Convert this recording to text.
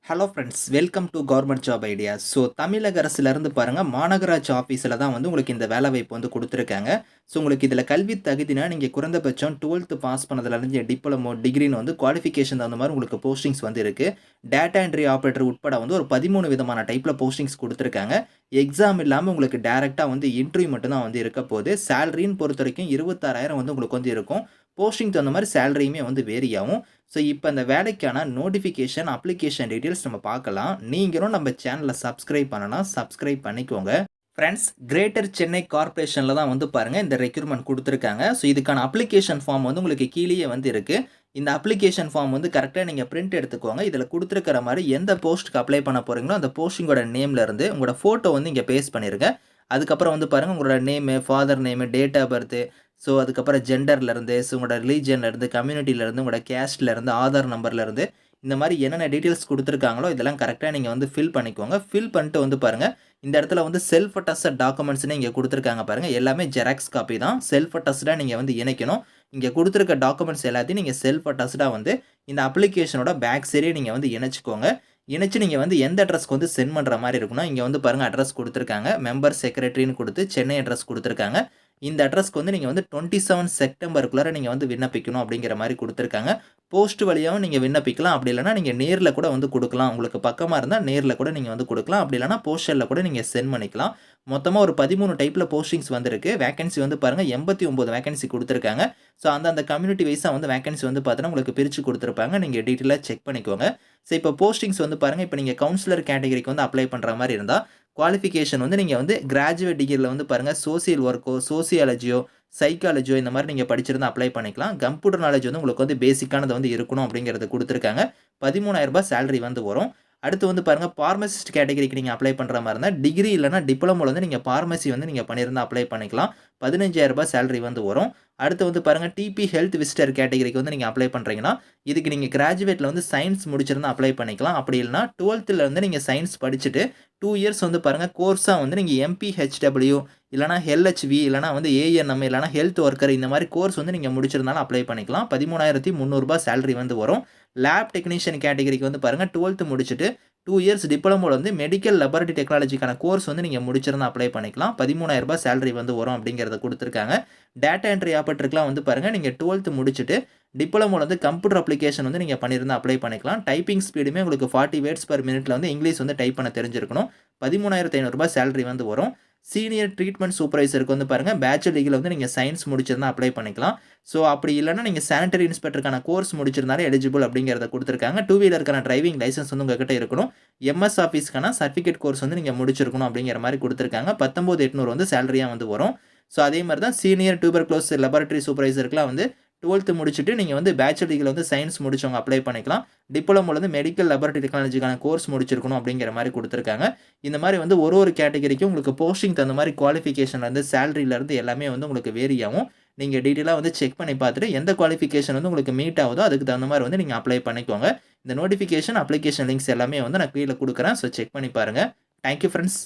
Hello friends, welcome to government job ideas. So தமிழக அரசுலேருந்து பாருங்கள், மாநகராட்சி ஆஃபீஸில் தான் வந்து உங்களுக்கு இந்த வேலைவாய்ப்பு வந்து கொடுத்துருக்காங்க. ஸோ உங்களுக்கு இதில் கல்வி தகுதினா நீங்கள் குறைந்தபட்சம் 12th பாஸ் பண்ணதுலேருந்து டிப்ளமோ, டிகிரின்னு வந்து குவாலிஃபிகேஷன் தகுந்த மாதிரி உங்களுக்கு போஸ்டிங்ஸ் வந்து இருக்குது. டேட்டா என்ட்ரி ஆப்ரேட்டர் உட்பட வந்து ஒரு 13 விதமான டைப்பில் போஸ்டிங்ஸ் கொடுத்துருக்காங்க. எக்ஸாம் இல்லாமல் உங்களுக்கு டேரெக்டாக வந்து இன்டர்வியூ மட்டும்தான் வந்து இருக்க போகுது. சேலரின்னு பொறுத்த வரைக்கும் 26,000 வந்து உங்களுக்கு வந்து இருக்கும். போஸ்டிங் தகுந்த மாதிரி சேலரியுமே வந்து வேரி ஆகும். ஸோ இப்போ இந்த வேலைக்கான நோட்டிஃபிகேஷன், அப்ளிகேஷன் டீட்டெயில்ஸ் நம்ம பார்க்கலாம். நீங்களும் நம்ம சேனலை சப்ஸ்கிரைப் பண்ணலாம், சப்ஸ்கிரைப் பண்ணிக்கோங்க. ஃப்ரெண்ட்ஸ், கிரேட்டர் சென்னை கார்ப்பரேஷனில் தான் வந்து பாருங்கள் இந்த ரெக்ரூட்மெண்ட் கொடுத்துருக்காங்க. ஸோ இதுக்கான அப்ளிகேஷன் ஃபார்ம் வந்து உங்களுக்கு கீழேயே வந்து இருக்குது. இந்த அப்ளிகேஷன் ஃபார்ம் வந்து கரெக்டாக நீங்கள் பிரிண்ட் எடுத்துக்கோங்க. இதில் கொடுத்துருக்கிற மாதிரி எந்த போஸ்ட்டுக்கு அப்ளை பண்ண போகிறீங்களோ அந்த போஸ்டிங்கோட நேம்லேருந்து உங்களோட ஃபோட்டோ வந்து இங்கே பேஸ்ட் பண்ணிடுங்க. அதுக்கப்புறம் வந்து பாருங்கள் உங்களோட name, father name, date of birth, so அதுக்கப்புறம் ஜெண்டர்லேருந்து, ஸோ உங்களோட ரிலீஜன்லேருந்து, கம்யூனிட்டிலேருந்து, உங்களோட கேஸ்ட்லேருந்து, ஆதார் நம்பர்லேருந்து, இந்த மாதிரி என்னென்ன டீட்டெயில்ஸ் கொடுத்துருக்காங்களோ இதெல்லாம் கரெக்டாக நீங்கள் வந்து ஃபில் பண்ணிக்கோங்க. ஃபில் பண்ணிட்டு வந்து பாருங்கள், இந்த இடத்துல வந்து செல்ஃப் அட்டஸ்டட் டாக்குமெண்ட்ஸ்னு இங்கே கொடுத்துருக்காங்க பாருங்கள். எல்லாமே ஜெராக்ஸ் காப்பி தான். செல்ஃப் அட்டஸ்டாக நீங்கள் வந்து இணைக்கணும். இங்கே கொடுத்துருக்க டாக்குமெண்ட்ஸ் எல்லாத்தையும் நீங்கள் செல்ஃப் அட்டஸ்டாக வந்து இந்த அப்ளிகேஷனோட பேக் சைடே நீங்கள் வந்து இணைச்சிக்கோங்க. இணைச்சு நீங்கள் வந்து எந்த அட்ரஸ்க்கு வந்து சென்ட் பண்ணுற மாதிரி இருக்குன்னா, இங்கே வந்து பாருங்கள் அட்ரஸ் கொடுத்துருக்காங்க. மெம்பர் செக்ரட்டரின்னு கொடுத்து சென்னை அட்ரஸ் கொடுத்துருக்காங்க. இந்த அட்ரஸ்க்கு வந்து நீங்கள் வந்து 27 செப்டம்பருக்குள்ளார நீங்கள் வந்து விண்ணப்பிக்கணும் அப்படிங்கிற மாதிரி கொடுத்துருக்காங்க. போஸ்ட் வழியாகவும் நீங்கள் விண்ணப்பிக்கலாம். அப்படி இல்லைனா நீங்கள் நேரில் கூட வந்து கொடுக்கலாம். உங்களுக்கு பக்கமாக இருந்தால் நேரில் கூட நீங்கள் வந்து கொடுக்கலாம். அப்படி இல்லைனா போஸ்டரில் கூட நீங்கள் சென்ட் பண்ணிக்கலாம். மொத்தமாக ஒரு 13 டைப்பில் போஸ்டிங்ஸ் வந்திருக்கு. வேகன்சி வந்து பாருங்கள் 89 வேகன்சி கொடுத்துருக்காங்க. ஸோ அந்த கம்யூனிட்டி வைஸாக வந்து வேகன்சி வந்து பார்த்தீங்கன்னா உங்களுக்கு பிரித்து கொடுத்துருப்பாங்க. நீங்கள் டீட்டெயிலாக செக் பண்ணிக்கோங்க. ஸோ இப்போ போஸ்டிங்ஸ் வந்து பாருங்கள், இப்போ நீங்கள் கவுன்சிலர் கேட்டகரிக்கு வந்து அப்ளை பண்ணுற மாதிரி இருந்தால் குவாலிஃபிகேஷன் வந்து நீங்கள் வந்து கிராஜுவேட் டிகிரியில் வந்து பாருங்கள் சோசியல் ஒர்க்கோ, சோசியாலஜியோ, சைக்காலஜியோ இந்த மாதிரி நீங்கள் படிச்சிருந்தா அப்ளை பண்ணிக்கலாம். கம்ப்யூட்டர் நாலேஜ் வந்து உங்களுக்கு வந்து பேசிக்கானது வந்து இருக்கணும் அப்படிங்கிறது கொடுத்துருக்காங்க. 13,000 சேலரி வந்து வரும். அடுத்து வந்து பாருங்கள், பார்மசிஸ்ட் கேட்டகரிக்கு நீங்கள் அப்ளை பண்ணுற மாதிரி இருந்தால் டிகிரி இல்லைனா டிப்ளமோவில் வந்து நீங்கள் பார்மசி வந்து நீங்கள் பண்ணியிருந்தால் அப்ளை பண்ணிக்கலாம். 15,000 சேலரி வந்து வரும். அடுத்து வந்து பாருங்கள், டிபி ஹெல்த் விசிட்டர் கேட்டகரிக்கு வந்து நீங்கள் அப்ளை பண்ணுறீங்கன்னா இதுக்கு நீங்கள் கிராஜுவேட்டில் வந்து சயின்ஸ் முடிச்சிருந்தால் அப்ளை பண்ணிக்கலாம். அப்படி இல்லைனா 12th வந்து நீங்கள் சயின்ஸ் படிச்சுட்டு 2 இயர்ஸ் வந்து பாருங்கள் கோர்ஸாக வந்து நீங்கள் எம்பிஹெச்டபிள்யூ இல்லைனா எல்ஹெச்வி இல்லைனா வந்து ஏஎன்எம் இல்லைனா ஹெல்த் ஒர்க்கர் இந்த மாதிரி கோர்ஸ் வந்து நீங்கள் முடிச்சிருந்தாலும் அப்ளை பண்ணிக்கலாம். 13,300 சேலரி வந்து வரும். லேப் டெக்னீஷியன் கேட்டகரிக்கு வந்து பாருங்கள் 12th முடிச்சுட்டு 2 இயர்ஸ் டிப்ளமோவில் வந்து மெடிக்கல் லெபார்ட்டரி டெக்னாலஜிக்கான கோர்ஸ் வந்து நீங்கள் முடிச்சிருந்தா அப்ளை பண்ணிக்கலாம். 13,000 சேலரி வந்து வரும் அப்படிங்கிறத கொடுத்துருக்காங்க. டேட்டா என்ட்ரி ஆப்ரேட்டருக்குலாம் வந்து பாருங்கள், நீங்கள் 12th முடிச்சுட்டு டிப்ளமோவில் வந்து கம்ப்யூட்டர் அப்ளிகேஷன் வந்து நீங்கள் பண்ணியிருந்தால் அப்ளை பண்ணிக்கலாம். டைப்பிங் ஸ்பீடுமே உங்களுக்கு 40 வேர்ட்ஸ் பர் மினிட்ல வந்து இங்கிலீஷ் வந்து டைப் பண்ண தெரிஞ்சிருக்கணும். 13,500 சேலரி வந்து வரும். சீனியர் ட்ரீட்மெண்ட் சூப்பர்வைசருக்கு வந்து பாருங்கள், பேச்சுலர் டிகிரியில் வந்து நீங்கள் சயின்ஸ் முடிச்சிருந்தால் அப்ளை பண்ணிக்கலாம். ஸோ அப்படி இல்லைனா நீங்கள் சானிட்டரி இன்ஸ்பெக்டருக்கான கோர்ஸ் முடிச்சிருந்தாலே எலிஜிபிள் அப்படிங்கிறத கொடுத்துருக்காங்க. 2 வீலருக்கான டிரைவிங் லைசன்ஸ் வந்து உங்ககிட்ட இருக்கணும். எம்எஸ் ஆஃபீஸ்க்கான சர்டிஃபிகேட் கோர்ஸ் வந்து நீங்கள் முடிச்சிருக்கணும் அப்படிங்கிற மாதிரி கொடுத்துருக்காங்க. 19,800 வந்து சேலரியாக வந்து வரும். ஸோ அதே மாதிரி தான் சீனியர் டியூபர்குலோஸ் லெபார்ட்டரி சூப்பர்வைசருக்குலாம் வந்து 12th முடிச்சுட்டு நீங்கள் வந்து பேச்சுலர் டிகிரியில் வந்து சயின்ஸ் முடிச்சவங்க அப்ளை பண்ணிக்கலாம். டிப்ளமோவில் வந்து மெடிக்கல் லெபார்ட்டரி டெக்னாலஜிக்கான கோர்ஸ் முடிச்சிருக்கணும் அப்படிங்கிற மாதிரி கொடுத்துருக்காங்க. இந்த மாதிரி வந்து ஒரு கேட்டகரிக்கும் உங்களுக்கு போஸ்டிங் தகுந்த மாதிரி குவாலிஃபிகேஷன்லேருந்து சேலரியிலேருந்து எல்லாமே வந்து உங்களுக்கு வேரி ஆகும். நீங்கள் டீட்டெயிலாக வந்து செக் பண்ணி பார்த்துட்டு எந்த குவாலிஃபிகேஷன் வந்து உங்களுக்கு மீட் ஆகுதோ அதுக்கு தகுந்த மாதிரி வந்து நீங்கள் அப்ளை பண்ணிக்கோங்க. இந்த நோட்டிஃபிகேஷன், அப்ளிகேஷன் லிங்க்ஸ் எல்லாமே வந்து நான் கீழே கொடுக்குறேன். ஸோ செக் பண்ணி பாருங்கள். Thank you friends.